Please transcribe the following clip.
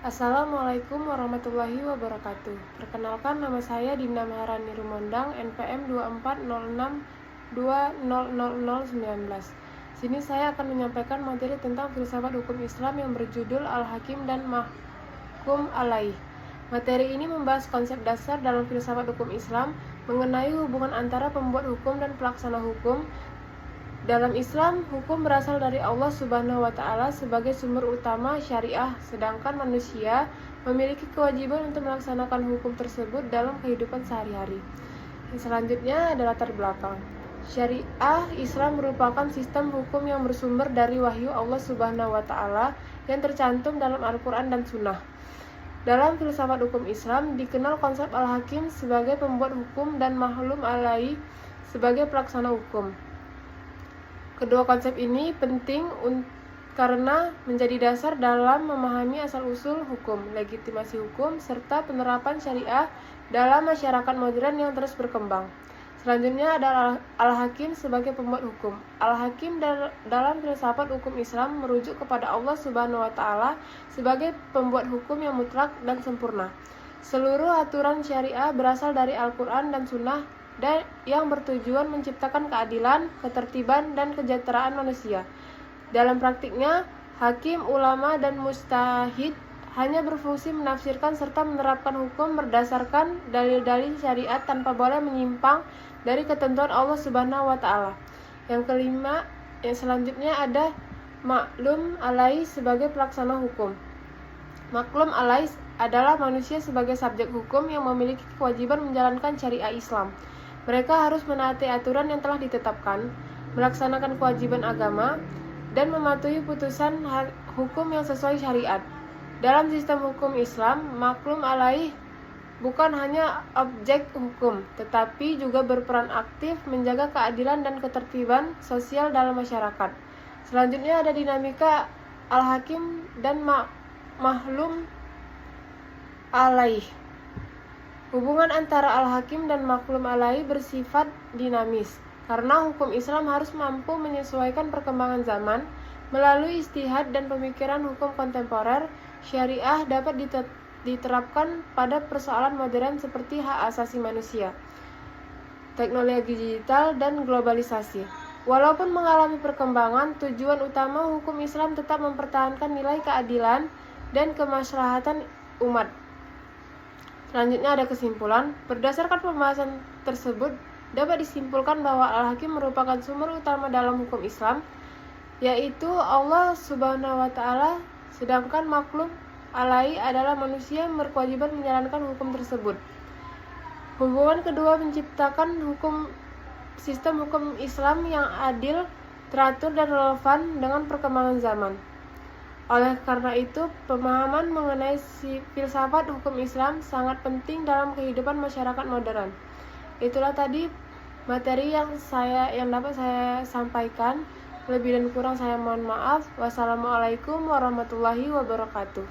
Assalamualaikum warahmatullahi wabarakatuh. Perkenalkan, nama saya Dinda Maharani Rumondang, NPM 2406200019. Sini saya akan menyampaikan materi tentang filsafat hukum Islam yang berjudul Al-Hakim dan Mahkum Alaih. Materi ini membahas konsep dasar dalam filsafat hukum Islam mengenai hubungan antara pembuat hukum dan pelaksana hukum. Dalam Islam, hukum berasal dari Allah Subhanahu wa Ta'ala sebagai sumber utama syariah, sedangkan manusia memiliki kewajiban untuk melaksanakan hukum tersebut dalam kehidupan sehari-hari. Yang selanjutnya adalah latar belakang. Syariah Islam merupakan sistem hukum yang bersumber dari wahyu Allah Subhanahu wa Ta'ala yang tercantum dalam Al-Quran dan Sunnah. Dalam filsafat hukum Islam dikenal konsep Al-Hakim sebagai pembuat hukum dan Mahkum Alaih sebagai pelaksana hukum. Kedua konsep ini penting karena menjadi dasar dalam memahami asal-usul hukum, legitimasi hukum, serta penerapan syariah dalam masyarakat modern yang terus berkembang. Selanjutnya adalah Al-Hakim sebagai pembuat hukum. Al-Hakim dalam filsafat hukum Islam merujuk kepada Allah Subhanahu wa Ta'ala sebagai pembuat hukum yang mutlak dan sempurna. Seluruh aturan syariah berasal dari Al-Quran dan Sunnah dan yang bertujuan menciptakan keadilan, ketertiban, dan kesejahteraan manusia. Dalam praktiknya, hakim, ulama, dan mujtahid hanya berfungsi menafsirkan serta menerapkan hukum berdasarkan dalil-dalil syariat tanpa boleh menyimpang dari ketentuan Allah Subhanahu wa Ta'ala. Yang selanjutnya ada Mahkum Alaih sebagai pelaksana hukum. Mahkum Alaih adalah manusia sebagai subjek hukum yang memiliki kewajiban menjalankan syariah Islam. Mereka harus menaati aturan yang telah ditetapkan, melaksanakan kewajiban agama, dan mematuhi putusan hukum yang sesuai syariat. Dalam sistem hukum Islam, Mahkum Alaih bukan hanya objek hukum, tetapi juga berperan aktif menjaga keadilan dan ketertiban sosial dalam masyarakat. Selanjutnya ada dinamika Al-Hakim dan Mahkum Alaih. Hubungan antara Al-Hakim dan Mahkum Alaih bersifat dinamis, karena hukum Islam harus mampu menyesuaikan perkembangan zaman. Melalui ijtihad dan pemikiran hukum kontemporer, syariah dapat diterapkan pada persoalan modern seperti hak asasi manusia, teknologi digital, dan globalisasi. Walaupun mengalami perkembangan, tujuan utama hukum Islam tetap mempertahankan nilai keadilan dan kemaslahatan umat. Selanjutnya ada kesimpulan. Berdasarkan pembahasan tersebut, dapat disimpulkan bahwa Al-Hakim merupakan sumber utama dalam hukum Islam, yaitu Allah Subhanahu wa Ta'ala, sedangkan Mahkum Alaih adalah manusia yang berkewajiban menjalankan hukum tersebut. Hubungan kedua menciptakan sistem hukum Islam yang adil, teratur, dan relevan dengan perkembangan zaman. Oleh karena itu, pemahaman mengenai filsafat hukum Islam sangat penting dalam kehidupan masyarakat modern. Itulah tadi materi yang dapat saya sampaikan. Lebih dan kurang saya mohon maaf. Wassalamualaikum warahmatullahi wabarakatuh.